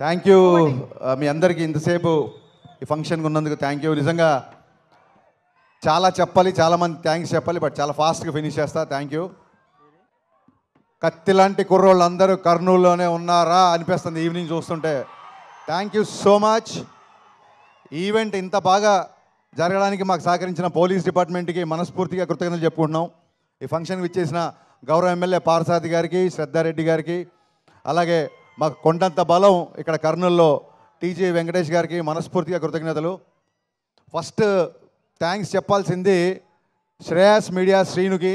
Thank you మీ అందరికీ ఇంతసేపు ఈ ఫంక్షన్కి ఉన్నందుకు థ్యాంక్ యూ. నిజంగా చాలా చెప్పాలి, చాలామంది థ్యాంక్స్ చెప్పాలి, బట్ చాలా ఫాస్ట్గా ఫినిష్ చేస్తా. Thank you. కత్తి లాంటి కుర్రోళ్ళు అందరూ కర్నూలులోనే ఉన్నారా అనిపిస్తుంది ఈవినింగ్ చూస్తుంటే. Thank you so much. Event ఇంత బాగా జరగడానికి మాకు సహకరించిన పోలీస్ డిపార్ట్మెంట్కి మనస్ఫూర్తిగా కృతజ్ఞతలు చెప్పుకుంటున్నాం. ఈ ఫంక్షన్కి ఇచ్చేసిన గౌరవ ఎమ్మెల్యే పార్సాది గారికి, శ్రద్ధారెడ్డి గారికి, అలాగే మాకు కొండంత బలం ఇక్కడ కర్నూలులో టీజీ వెంకటేష్ గారికి మనస్ఫూర్తిగా కృతజ్ఞతలు. ఫస్ట్ థ్యాంక్స్ చెప్పాల్సింది శ్రేయాస్ మీడియా శ్రీనుకి.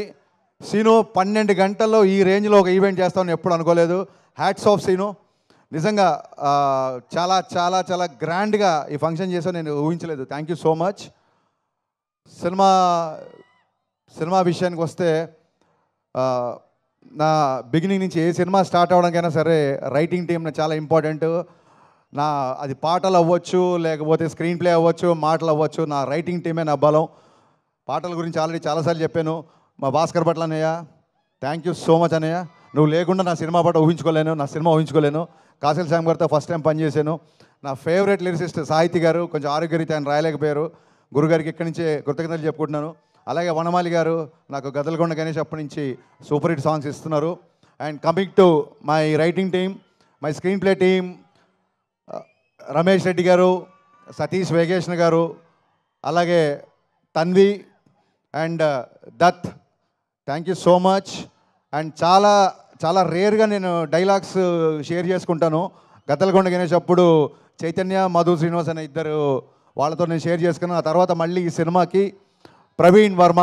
శ్రీను 12 గంటల్లో ఈ రేంజ్లో ఒక ఈవెంట్ చేస్తామని ఎప్పుడు అనుకోలేదు. Hats off Srinu. నిజంగా చాలా చాలా చాలా గ్రాండ్గా ఈ ఫంక్షన్ చేసావు, నేను ఊహించలేదు. Thank you so much. Cinema విషయానికి వస్తే నా బిగినింగ్ నుంచి ఏ సినిమా స్టార్ట్ అవ్వడానికైనా సరే రైటింగ్ టీమ్ చాలా ఇంపార్టెంట్. అది పాటలు అవ్వచ్చు, లేకపోతే స్క్రీన్ ప్లే అవ్వచ్చు, మాటలు అవ్వచ్చు, నా రైటింగ్ టీమే నా బలం. పాటల గురించి ఆల్రెడీ చాలాసార్లు చెప్పాను. మా భాస్కర్ భట్ల అన్నయ్య, థ్యాంక్ యూ సో మచ్ అన్నయ్య. నువ్వు లేకుండా నా సినిమా పాట ఊహించుకోలేను, నా సినిమా ఊహించుకోలేను. కాసిల్ శ్యామ్ గారితో ఫస్ట్ టైం పనిచేశాను. నా ఫేవరెట్ లిరిసిస్ట్ సాహితీ గారు, కొంచెం ఆరోగ్యరీత్యా ఆయన రాయలేకపోయారు. గురుగారికి ఇక్కడి నుంచే కృతజ్ఞతలు చెప్పుకుంటున్నాను. అలాగే వనమాలి గారు నాకు గదలకొండ గణేష్ అప్పటి నుంచి సూపర్ హిట్ సాంగ్స్ ఇస్తున్నారు. And coming to my writing team, my screen play team, Ramesh Reddy గారు, సతీష్ వేగేష్ణ గారు, అలాగే Tanvi and Dutt, thank you so much. And చాలా చాలా రేర్గా నేను డైలాగ్స్ షేర్ చేసుకుంటాను. గద్దలకొండ గణేష్ అప్పుడు చైతన్య, మధు శ్రీనివాస్ అనే ఇద్దరు వాళ్ళతో నేను షేర్ చేసుకున్నాను. ఆ తర్వాత మళ్ళీ ఈ సినిమాకి ప్రవీణ్ వర్మ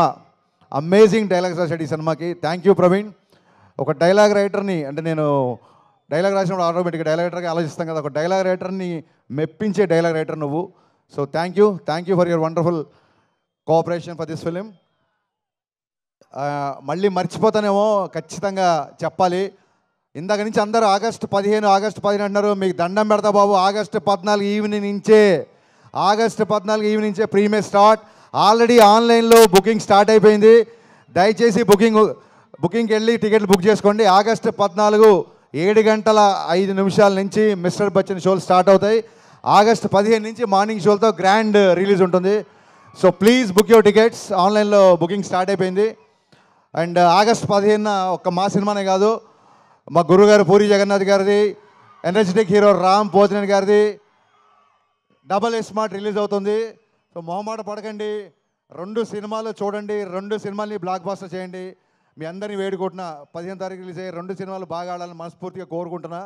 అమేజింగ్ డైలాగ్స్ రాశాడు ఈ సినిమాకి. Thank you Praveen. ఒక డైలాగ్ రైటర్ని, అంటే నేను డైలాగ్ రాసినప్పుడు ఆటోమేటిక్గా డైలాగ్ రైటర్గా ఆలోచిస్తాం కదా, ఒక డైలాగ్ రైటర్ని మెప్పించే డైలాగ్ రైటర్ నువ్వు. So thank you for your wonderful cooperation for this film. మళ్ళీ మర్చిపోతానేమో, ఖచ్చితంగా చెప్పాలి. ఇందాక నుంచి అందరూ ఆగస్టు 15 అంటున్నారు. మీకు దండం పెడతా బాబు. ఆగస్టు 14 ఈవినింగ్ నుంచే ప్రీమే స్టార్ట్. ఆల్రెడీ ఆన్లైన్లో బుకింగ్ స్టార్ట్ అయిపోయింది. దయచేసి బుకింగ్కి వెళ్ళి టికెట్లు బుక్ చేసుకోండి. ఆగస్టు 14 7:05 నుంచి మిస్టర్ బచ్చన్ షోలు స్టార్ట్ అవుతాయి. ఆగస్టు 15 నుంచి మార్నింగ్ షోలతో గ్రాండ్ రిలీజ్ ఉంటుంది. So please book your tickets. ఆన్లైన్లో బుకింగ్ స్టార్ట్ అయిపోయింది. అండ్ ఆగస్టు 15 ఒక్క మా సినిమానే కాదు, మా గురుగారు పూరి జగన్నాథ్ గారిది, ఎనర్జెటిక్ హీరో రామ్ పోతినేని గారిది డబల్ స్మార్ట్ రిలీజ్ అవుతుంది. సో మొహమాట పడకండి, 2 సినిమాలు చూడండి, 2 సినిమాల్ని బ్లాక్ బాస్టర్ చేయండి. మీ అందరినీ వేడుకుంటున్నా 15 తారీఖు రిలీజ్ అయ్యే 2 సినిమాలు బాగా ఆడాలని మనస్ఫూర్తిగా కోరుకుంటున్నా.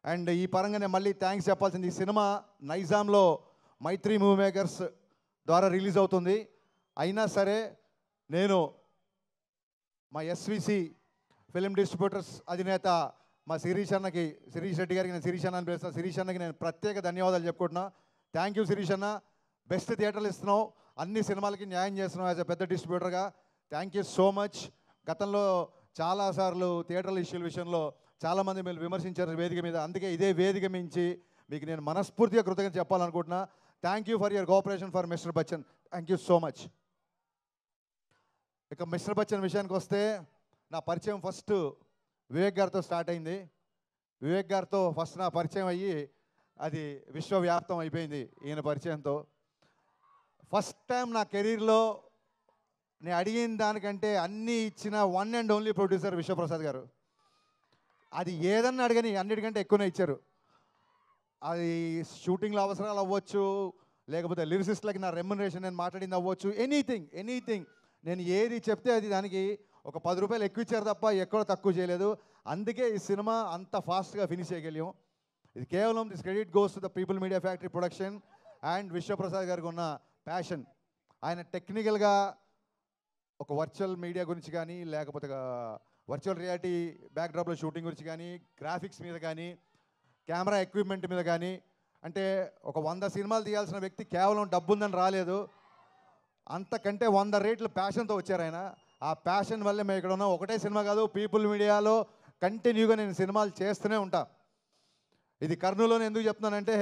అండ్ ఈ పరంగానే మళ్ళీ థ్యాంక్స్ చెప్పాల్సింది, ఈ సినిమా నైజాంలో మైత్రి మూవీ మేకర్స్ ద్వారా రిలీజ్ అవుతుంది. అయినా సరే నేను మా ఎస్విసి ఫిలిం డిస్ట్రిబ్యూటర్స్ అధినేత మా శిరీష్ రెడ్డి గారికి, నేను శిరీష్ అన్న అని పిలుస్తాను, శిరీష్ అన్నకి నేను ప్రత్యేక ధన్యవాదాలు చెప్పుకుంటున్నా. థ్యాంక్ యూ శిరీష్ అన్న. బెస్ట్ థియేటర్లు ఇస్తున్నావు, అన్ని సినిమాలకి న్యాయం చేస్తున్నావు యాజ్ ఎ పెద్ద డిస్ట్రిబ్యూటర్గా. Thank you so much. గతంలో చాలాసార్లు థియేటర్ల ఇష్యూల విషయంలో చాలామంది మీరు విమర్శించారు వేదిక మీద, అందుకే ఇదే వేదిక మించి మీకు నేను మనస్ఫూర్తిగా కృతజ్ఞత చెప్పాలనుకుంటున్నా. Thank you for your cooperation for mister Bachchan. Thank you so much. ఇక మిస్టర్ బచ్చన్ విషయానికి వస్తే, నా పరిచయం ఫస్ట్ వివేక్ గారితో స్టార్ట్ అయింది. వివేక్ గారితో ఫస్ట్ నా పరిచయం అయ్యి అది విశ్వవ్యాప్తం అయిపోయింది ఈయన పరిచయంతో. ఫస్ట్ టైం నా కెరీర్లో నేను అడిగిన దానికంటే అన్నీ ఇచ్చిన one and only producer Vishwaprasad గారు. అది ఏదన్నా అడగని అన్నిటికంటే ఎక్కువనే ఇచ్చారు. అది షూటింగ్లో అవసరాలు అవ్వచ్చు, లేకపోతే లిరిసిస్ట్లకి నా రెమ్యునరేషన్ నేను మాట్లాడింది అవ్వచ్చు, ఎనీథింగ్ నేను ఏది చెప్తే అది దానికి ఒక 10 రూపాయలు ఎక్కువ ఇచ్చారు తప్ప ఎక్కడ తక్కువ చేయలేదు. అందుకే ఈ సినిమా అంత ఫాస్ట్గా ఫినిష్ చేయగలిగాం. ఇది కేవలం this credit goes to the people media factory production and Vishwaprasad గారికి ఉన్న ప్యాషన్. ఆయన టెక్నికల్గా ఒక వర్చువల్ మీడియా గురించి కానీ, లేకపోతే వర్చువల్ రియాలిటీ బ్యాక్డ్రాప్లో షూటింగ్ గురించి కానీ, గ్రాఫిక్స్ మీద కానీ, కెమెరా ఎక్విప్మెంట్ మీద కానీ, అంటే ఒక 100 సినిమాలు తీయాల్సిన వ్యక్తి కేవలం డబ్బు ఉందని రాలేదు, అంతకంటే 100 రేట్లు ప్యాషన్తో వచ్చారు ఆయన. ఆ ప్యాషన్ వల్లే మేము ఇక్కడ ఉన్నాం. ఒకటే సినిమా కాదు, పీపుల్ మీడియాలో కంటిన్యూగా నేను సినిమాలు చేస్తూనే ఉంటా. ఇది కర్నూలులోనే ఎందుకు చెప్తున్నానంటే,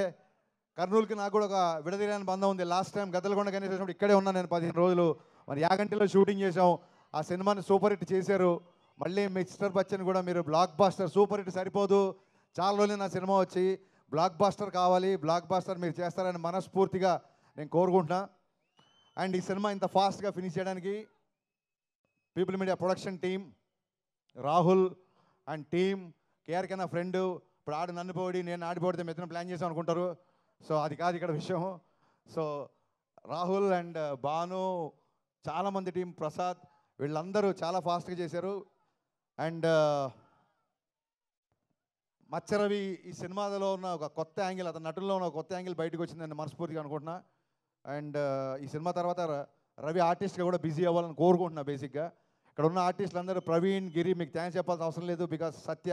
కర్నూలుకి నాకు కూడా ఒక విడదీయని బంధం ఉంది. లాస్ట్ టైం గద్దలకొండ గణేష్ వచ్చినప్పుడు ఇక్కడే ఉన్నాను నేను 15 రోజులు. మరి యాగంటిలో షూటింగ్ చేసాం. ఆ సినిమాని సూపర్ హిట్ చేశారు. మళ్ళీ మిస్టర్ బచ్చన్ కూడా మీరు బ్లాక్ బాస్టర్, సూపర్ హిట్ సరిపోదు, చాలా రోజులు నా సినిమా వచ్చి బ్లాక్ బాస్టర్ కావాలి, బ్లాక్ బాస్టర్ మీరు చేస్తారని మనస్ఫూర్తిగా నేను కోరుకుంటున్నా. అండ్ ఈ సినిమా ఇంత ఫాస్ట్గా ఫినిష్ చేయడానికి people media production team, Rahul and team, KRK నా ఫ్రెండ్. ఇప్పుడు ఆడు నన్ను పోడి నేను ఆడిపోడితే మెత్తన ప్లాన్ చేసాం అనుకుంటారు. సో అది కాదు ఇక్కడ విషయం. సో రాహుల్ అండ్ భాను, చాలామంది టీం, ప్రసాద్, వీళ్ళందరూ చాలా ఫాస్ట్గా చేశారు. అండ్ మచ్చరవి ఈ సినిమాలో ఉన్న ఒక కొత్త యాంగిల్, అతని నటుల్లో ఉన్న ఒక కొత్త యాంగిల్ బయటకు వచ్చిందని మనస్ఫూర్తిగా అనుకుంటున్నా. అండ్ ఈ సినిమా తర్వాత రవి ఆర్టిస్ట్గా కూడా బిజీ అవ్వాలని కోరుకుంటున్నా. బేసిక్గా ఇక్కడ ఉన్న ఆర్టిస్టులు అందరూ, ప్రవీణ్, గిరి, మీకు థ్యాంక్స్ చెప్పాల్సిన అవసరం లేదు. బికాస్ సత్య,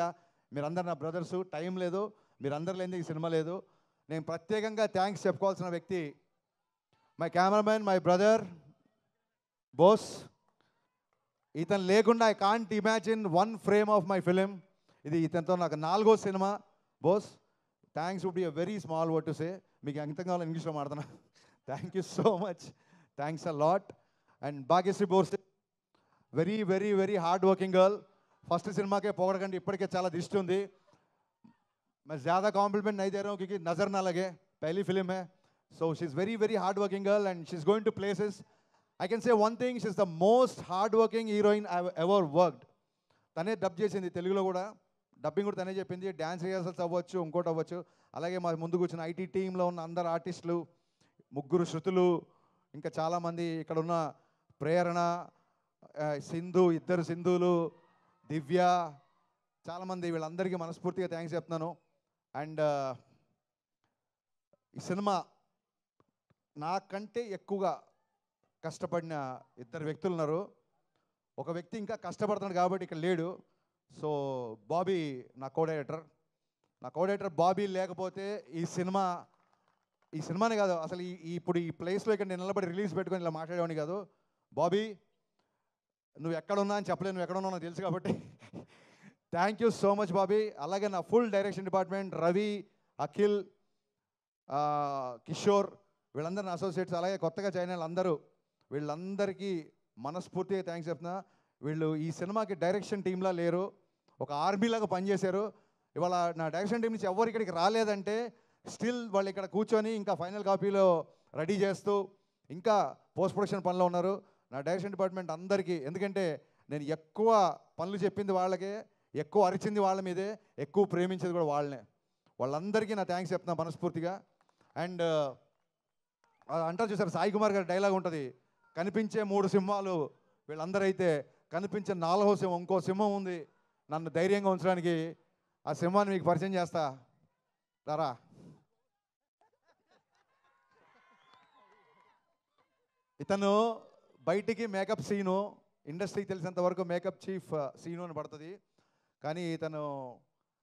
మీరందరూ నా బ్రదర్సు. టైం లేదు, మీరందరూ లేనిది ఈ సినిమా లేదు. నేను ప్రత్యేకంగా థ్యాంక్స్ చెప్పుకోవాల్సిన వ్యక్తి my cameraman, my brother Bose. ఇతను లేకుండా I can't imagine one frame of my film. ఇది ఇతనితో నాకు 4వ సినిమా. Bose, thanks would be a very small word to say. మీకు ఎంత కావాలో ఇంగ్లీష్లో మాడుతున్నా. Thank you so much, thanks a lot. And Bhagyashree Borse, very very very hard working girl. First సినిమాకే పొగడకండి, ఇప్పటికే చాలా దిష్టి ఉంది. मैं ज़्यादा कॉम्प्लीमेंट नहीं दे रहा हूँ क्योंकि नज़र ना लगे, पहली फिल्म है. So she's very very hard working girl and she's going to places. I can say one thing, she's the most hard working heroine I've ever worked. తనే డబ్ చేసింది తెలుగులో కూడా, డబ్బింగ్ కూడా తనే చెప్పింది. డ్యాన్స్ రిహర్సల్స్ అవ్వచ్చు, ఇంకోటి అవ్వచ్చు. అలాగే మా ముందుకు వచ్చిన ఐటీ టీంలో ఉన్న అందరు ఆర్టిస్టులు, 3 శృతులు, ఇంకా చాలామంది ఇక్కడ ఉన్న ప్రేరణ, సింధు, 2 సింధులు, దివ్య, చాలామంది, వీళ్ళందరికీ మనస్ఫూర్తిగా థ్యాంక్స్ చెప్తున్నాను. అండ్ ఈ సినిమా నాకంటే ఎక్కువగా కష్టపడిన 2 వ్యక్తులు ఉన్నారు. ఒక వ్యక్తి ఇంకా కష్టపడుతున్నాడు కాబట్టి ఇక్కడ లేడు. సో బాబీ నా కోడైరెక్టర్ బాబీ లేకపోతే ఈ సినిమానే కాదు, అసలు ఇప్పుడు ఈ ప్లేస్లో ఇక్కడ నేను నిలబడి రిలీజ్ పెట్టుకొని ఇలా మాట్లాడేవాడిని కాదు. బాబీ, నువ్వు ఎక్కడున్నా అని చెప్పలేదు, నువ్వు ఎక్కడున్నావు నాకు తెలుసు కాబట్టి thank you so much Bobby. అలాగే నా full direction department, Ravi, Akhil, Kishore, వీళ్ళందరూ నా అసోసియేట్స్, అలాగే కొత్తగా జాయిన్ అయిన అందరూ, వీళ్ళందరికీ మనస్ఫూర్తిగా థ్యాంక్స్ చెప్తున్నా. వీళ్ళు ఈ సినిమాకి డైరెక్షన్ టీంలా లేరు, ఒక ఆర్మీలాగా పనిచేశారు. ఇవాళ నా డైరెక్షన్ టీం నుంచి ఎవరు ఇక్కడికి రాలేదంటే స్టిల్ వాళ్ళు ఇక్కడ కూర్చొని ఇంకా ఫైనల్ కాపీలో రెడీ చేస్తూ ఇంకా పోస్ట్ ప్రొడక్షన్ పనిలో ఉన్నారు. నా డైరెక్షన్ డిపార్ట్మెంట్ అందరికీ, ఎందుకంటే నేను ఎక్కువ పనులు చెప్పింది వాళ్ళకే, ఎక్కువ అరిచింది వాళ్ళ మీదే, ఎక్కువ ప్రేమించేది కూడా వాళ్ళనే. వాళ్ళందరికీ నా థ్యాంక్స్ చెప్తున్నా మనస్ఫూర్తిగా. అండ్ అంటారు చూసారు, సాయి కుమార్ గారి డైలాగ్ ఉంటుంది, కనిపించే 3 సింహాలు వీళ్ళందరూ అయితే కనిపించే 4వ సింహం, ఇంకో సింహం ఉంది నన్ను ధైర్యంగా ఉంచడానికి. ఆ సింహాన్ని మీకు పరిచయం చేస్తా రా. ఇతను బయటికి మేకప్ సీను, ఇండస్ట్రీకి తెలిసినంత వరకు మేకప్ చీఫ్ సీను అని పడుతుంది. కానీ ఇతను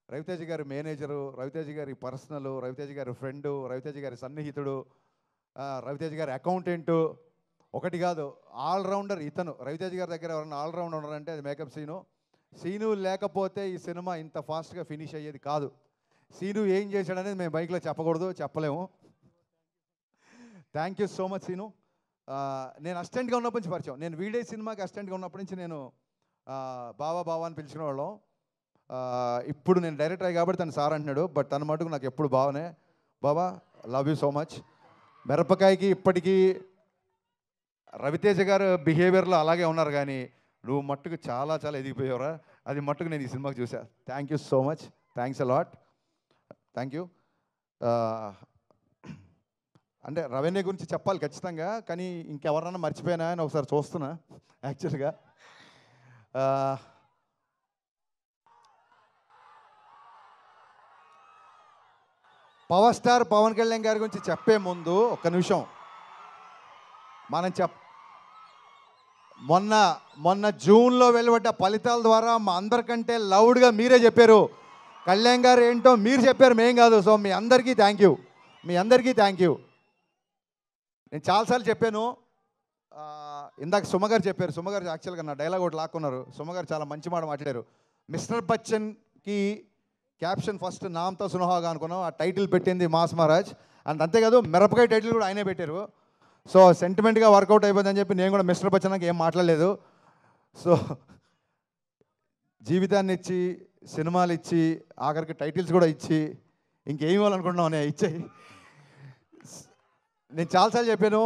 రవితేజ గారి మేనేజరు, రవితేజ గారి పర్సనల్, రవితేజ గారి ఫ్రెండు, రవితేజ గారి సన్నిహితుడు, రవితేజ గారి అకౌంటెంటు, ఒకటి కాదు ఆల్రౌండర్ ఇతను. రవితేజ గారి దగ్గర ఎవరైనా ఆల్రౌండర్ ఉన్నారంటే అది మేకప్ సీను. సీను లేకపోతే ఈ సినిమా ఇంత ఫాస్ట్గా ఫినిష్ అయ్యేది కాదు. సీను ఏం చేశాడనేది మేము బైక్లో చెప్పకూడదు, చెప్పలేము. Thank you so much Seenu. నేను అసిస్టెంట్గా ఉన్నప్పటి నుంచి పరిచయం, నేను వీడే సినిమాకి అసిస్టెంట్గా ఉన్నప్పటి నుంచి నేను బావా అని పిలుచుకునేవాళ్ళం. ఇప్పుడు నేను డైరెక్టర్ అయ్యి కాబట్టి తను సార్ అంటున్నాడు, బట్ తన మటుకు నాకు ఎప్పుడు బావనే. బావా, లవ్ యూ సో మచ్. మిరపకాయకి ఇప్పటికీ రవితేజ గారు బిహేవియర్లో అలాగే ఉన్నారు, కానీ నువ్వు మట్టుకు చాలా చాలా ఎదిగిపోయావురా, అది మట్టుకు నేను ఈ సినిమాకి చూసా. Thank you so much, thanks a lot, thank you. అంటే రెవెన్యూ గురించి చెప్పాలి ఖచ్చితంగా, కానీ ఇంకెవరన్నా మర్చిపోయినా అని ఒకసారి చూస్తున్నా యాక్చువల్గా. పవర్ స్టార్ పవన్ కళ్యాణ్ గారి గురించి చెప్పే ముందు ఒక్క నిమిషం మనం మొన్న జూన్లో వెలువడ్డ ఫలితాల ద్వారా మా అందరికంటే లౌడ్గా మీరే చెప్పారు కళ్యాణ్ గారు ఏంటో మీరు చెప్పారు, మేం కాదు. సో మీ అందరికీ థ్యాంక్ యూ, మీ అందరికీ థ్యాంక్ యూ. నేను చాలాసార్లు చెప్పాను, ఇందాక సుమగారు చెప్పారు, సుమగారు యాక్చువల్గా నా డైలాగ్ ఒకటి లాక్కున్నారు. సుమగారు చాలా మంచి మాట మాట్లాడారు. మిస్టర్ బచ్చన్కి క్యాప్షన్ ఫస్ట్ నామ్తో సునహాగా అనుకున్నాం, ఆ టైటిల్ పెట్టింది మాస్ మహారాజ్. అండ్ అంతేకాదు మిరపకాయ టైటిల్ కూడా ఆయనే పెట్టారు. సో సెంటిమెంట్గా వర్కౌట్ అయిపోయిందని చెప్పి నేను కూడా మిస్టర్ బచ్చన్కి ఏం మాట్లాడలేదు. సో జీవితాన్ని ఇచ్చి, సినిమాలు ఇచ్చి, ఆఖరికి టైటిల్స్ కూడా ఇచ్చి ఇంకేం ఇవ్వాలనుకుంటున్నావు నేను ఇచ్చేయి. నేను చాలాసార్లు చెప్పాను,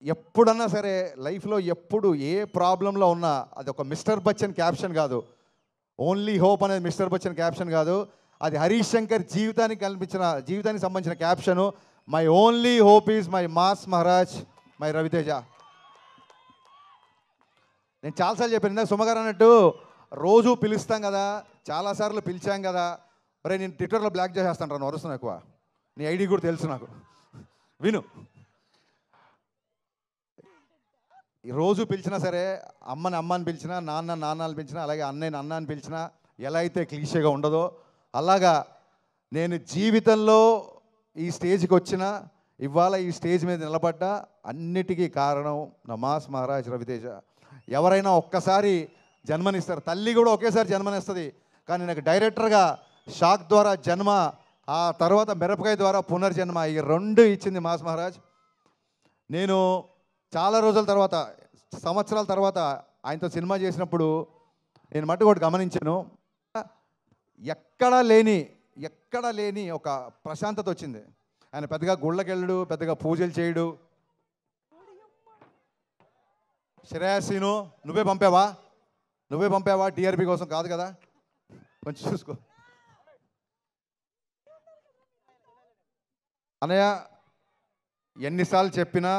ఎప్పుడన్నా సరే లైఫ్లో ఎప్పుడు ఏ ప్రాబ్లంలో ఉన్నా అది ఒక మిస్టర్ బచ్చన్ క్యాప్షన్ కాదు, ఓన్లీ హోప్ అనేది మిస్టర్ బచ్చన్ క్యాప్షన్ కాదు, అది హరీష్ శంకర్ జీవితానికి సంబంధించిన caption. My only hope is my mass Maharaj, my Ravi Teja. నేను చాలాసార్లు చెప్పాను, ఇందాక సుమగారు అన్నట్టు రోజు పిలుస్తాం కదా, చాలాసార్లు పిలిచాం కదా, అరే నేను ట్విట్టర్లో బ్లాక్ చేసేస్తాను రా, వరుస్తున్నాను ఎక్కువ, నీ ఐడి కూడా తెలుసు నాకు, విను. రోజు పిలిచినా సరే, అమ్మని పిలిచినా, నాన్నని పిలిచినా, అలాగే అన్నయ్యని అన్న అని పిలిచినా ఎలా అయితే క్లీషేగా ఉండదో అలాగా నేను జీవితంలో ఈ స్టేజ్కి వచ్చినా, ఇవాళ ఈ స్టేజ్ మీద నిలబడ్డా అన్నిటికీ కారణం నా మాస్ మహారాజ్ రవితేజ. ఎవరైనా ఒక్కసారి జన్మనిస్తారు, తల్లి కూడా ఒకేసారి జన్మనిస్తుంది, కానీ నాకు డైరెక్టర్గా షాక్ ద్వారా జన్మ, ఆ తర్వాత మిరపకాయ ద్వారా పునర్జన్మ, ఈ రెండు ఇచ్చింది మాస్ మహారాజ్. నేను చాలా రోజుల తర్వాత, సంవత్సరాల తర్వాత ఆయనతో సినిమా చేసినప్పుడు నేను మట్టుకు ఒకటి గమనించాను, ఎక్కడా లేని ఒక ప్రశాంతత వచ్చింది. ఆయన పెద్దగా గుళ్ళకి వెళ్ళడు, పెద్దగా పూజలు చేయడు. శ్రేయాసీను నువ్వే పంపావా టీఆర్పీ కోసం కాదు కదా, కొంచెం చూసుకో అన్నయ్య. ఎన్నిసార్లు చెప్పినా,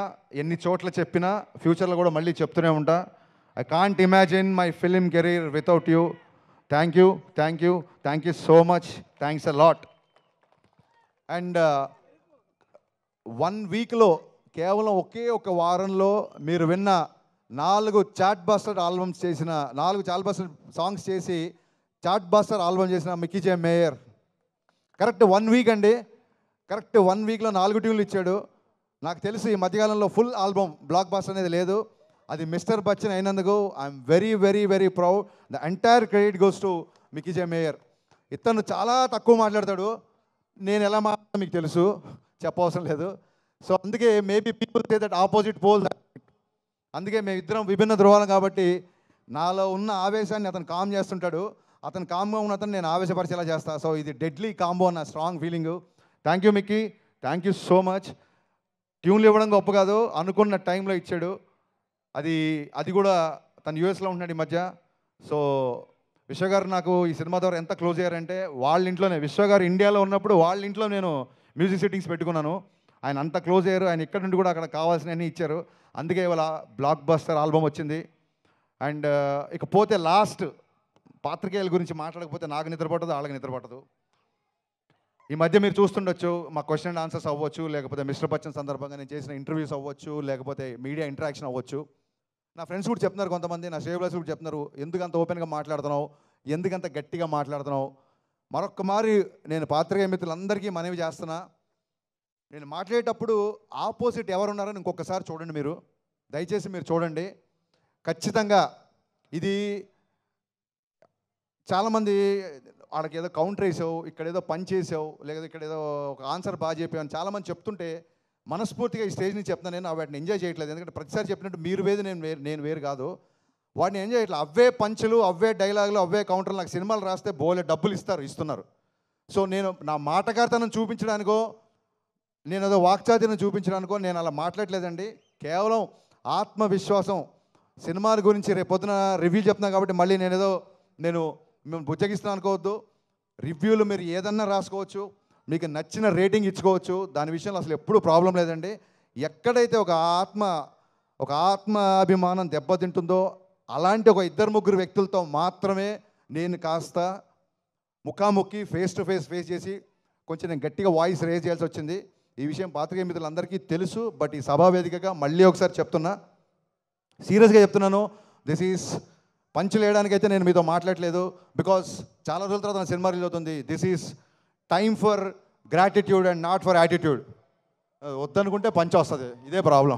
ఎన్ని చోట్ల చెప్పినా, ఫ్యూచర్లో కూడా మళ్ళీ చెప్తూనే ఉంటా, I can't imagine my film career without you. Thank you so much, thanks a lot. And 1 వీక్లో, కేవలం ఒకే ఒక వారంలో మీరు విన్న 4 చాట్ బస్టర్ సాంగ్స్ చేసి చాట్ బస్టర్ ఆల్బమ్ చేసిన మిక్కీ జే మేయర్ కరెక్ట్ 1 వీక్ అండి, కరెక్ట్ 1 వీక్లో 4 ట్యూన్లు ఇచ్చాడు. నాకు తెలిసి ఈ మధ్యకాలంలో ఫుల్ ఆల్బమ్ బ్లాక్ బస్టర్ అనేది లేదు, అది మిస్టర్ బచ్చన్ అయినందుకు I'm very very very proud. The entire credit goes to Mickey J mayor. ఇతను చాలా తక్కువ మాట్లాడతాడు, నేను ఎలా మాట్లాడతాను మీకు తెలుసు, చెప్పవసరం లేదు. సో అందుకే maybe people say that opposite pole, అందుకే మేమిద్దరం విభిన్న ధృవాలం కాబట్టి నాలో ఉన్న ఆవేశాన్ని అతను కామ్ చేస్తుంటాడు, అతను కామ్గా ఉన్న అతను నేను ఆవేశపరిచేలా చేస్తాను. సో ఇది డెడ్లీ కాంబో అన్న strong feeling. Thank you Mickey, thank you so much. ట్యూన్లు ఇవ్వడం గొప్ప కాదు, అనుకున్న టైంలో ఇచ్చాడు. అది కూడా తను యూఎస్లో ఉంటున్నాడు ఈ మధ్య. సో విశ్వగారు నాకు ఈ సినిమా ద్వారా ఎంత క్లోజ్ అయ్యారంటే, వాళ్ళ ఇంట్లోనే, విశ్వగారు ఇండియాలో ఉన్నప్పుడు వాళ్ళ ఇంట్లో నేను మ్యూజిక్ సిట్టింగ్స్ పెట్టుకున్నాను. ఆయన అంత క్లోజ్ అయ్యారు, ఆయన ఇక్కడ నుండి కూడా అక్కడ కావాల్సినవన్నీ ఇచ్చారు. అందుకే ఇవాళ బ్లాక్ బస్టర్ ఆల్బమ్ వచ్చింది. అండ్ ఇకపోతే లాస్ట్, పాత్రికేయుల గురించి మాట్లాడకపోతే నాకు నిద్ర పట్టదు, వాళ్ళకి నిద్ర పట్టదు. ఈ మధ్య మీరు చూస్తుండొచ్చు, మా క్వశ్చన్ అండ్ ఆన్సర్స్ అవ్వచ్చు, లేకపోతే మిస్టర్ బచ్చన్ సందర్భంగా నేను చేసిన ఇంటర్వ్యూస్ అవ్వచ్చు, లేకపోతే మీడియా ఇంటరాక్షన్ అవ్వచ్చు. నా ఫ్రెండ్స్ కూడా చెప్తున్నారు, కొంతమంది నా శ్రేయబ్లాస్ కూడా చెప్తున్నారు, ఎందుకంత ఓపెన్గా మాట్లాడుతున్నావు, ఎందుకంత గట్టిగా మాట్లాడుతున్నావు. మరొక్క మారి నేను పాత్రికేయ మిత్రులందరికీ మనవి చేస్తున్నా, నేను మాట్లాడేటప్పుడు ఆపోజిట్ ఎవరున్నారని ఇంకొకసారి చూడండి, మీరు దయచేసి మీరు చూడండి. ఖచ్చితంగా ఇది చాలామంది వాళ్ళకి ఏదో కౌంటర్ వేసావు, ఇక్కడ ఏదో పని చేసావు, లేదా ఇక్కడ ఏదో ఒక ఆన్సర్ బాగా చెప్పావు చాలామంది చెప్తుంటే మనస్ఫూర్తిగా ఈ స్టేజ్ నుంచి చెప్తాను, నేను వాటిని ఎంజాయ్ చేయట్లేదు. ఎందుకంటే ప్రతిసారి చెప్పినట్టు మీరు వేరు నేను వేరు కాదు, వాటిని ఎంజాయ్ చేయట్లేదు. అవే పంచులు, అవే డైలాగులు, అవే కౌంటర్లు. నాకు సినిమాలు రాస్తే బోలే డబ్బులు ఇస్తున్నారు. సో నేను నా మాటగారితనం చూపించడానికో, నేను ఏదో వాక్చాతుర్యం చూపించడానికో నేను అలా మాట్లాడలేదండి. కేవలం ఆత్మవిశ్వాసం, సినిమాల గురించి రేపొద్దున రివ్యూ చెప్తున్నాను కాబట్టి మళ్ళీ నేను మేము బుజ్జగిస్తున్నాను అనుకోవద్దు. రివ్యూలు మీరు ఏదన్నా రాసుకోవచ్చు, మీకు నచ్చిన రేటింగ్ ఇచ్చుకోవచ్చు, దాని విషయంలో అసలు ఎప్పుడూ ప్రాబ్లం లేదండి. ఎక్కడైతే ఒక ఆత్మాభిమానం దెబ్బతింటుందో అలాంటి ఒక 2-3 వ్యక్తులతో మాత్రమే నేను కాస్త ముఖాముఖి ఫేస్ టు ఫేస్ చేసి కొంచెం నేను గట్టిగా వాయిస్ రేజ్ చేయాల్సి వచ్చింది. ఈ విషయం పాత్రికేయ మిత్రులందరికీ తెలుసు. బట్ ఈ సభావేదికగా మళ్ళీ ఒకసారి చెప్తున్నా, సీరియస్గా చెప్తున్నాను, దిస్ ఈజ్ పంచులు వేయడానికైతే నేను మీతో మాట్లాడలేదు. బికాస్ చాలా రోజుల తర్వాత నా సినిమా రిలీజ్ అవుతుంది. This is time for gratitude and not for attitude. వద్దనుకుంటే పంచ్ వస్తుంది, ఇదే ప్రాబ్లం.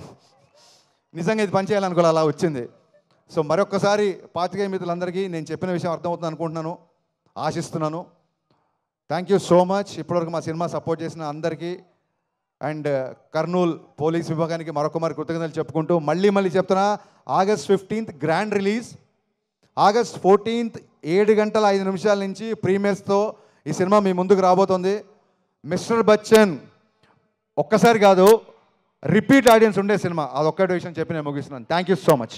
నిజంగా ఇది పంచ్ చేయాలనుకోవాలి, అలా వచ్చింది. సో మరొక్కసారి పాత్రికేయ మిత్రులందరికీ నేను చెప్పిన విషయం అర్థమవుతుంది అనుకుంటున్నాను, ఆశిస్తున్నాను. Thank you so much. ఇప్పటివరకు మా సినిమా సపోర్ట్ చేసిన అందరికీ అండ్ కర్నూలు పోలీస్ విభాగానికి మరొక కృతజ్ఞతలు చెప్పుకుంటూ మళ్ళీ చెప్తున్నా, August 15th grand release, August 14th 7:05 నుంచి ప్రీమియర్స్తో ఈ సినిమా మీ ముందుకు రాబోతుంది. మిస్టర్ బచ్చన్ ఒక్కసారి కాదు, రిపీట్ ఆడియన్స్ ఉండే సినిమా. అదొక్కటి విషయం చెప్పి నేను ముగిస్తున్నాను. Thank you so much.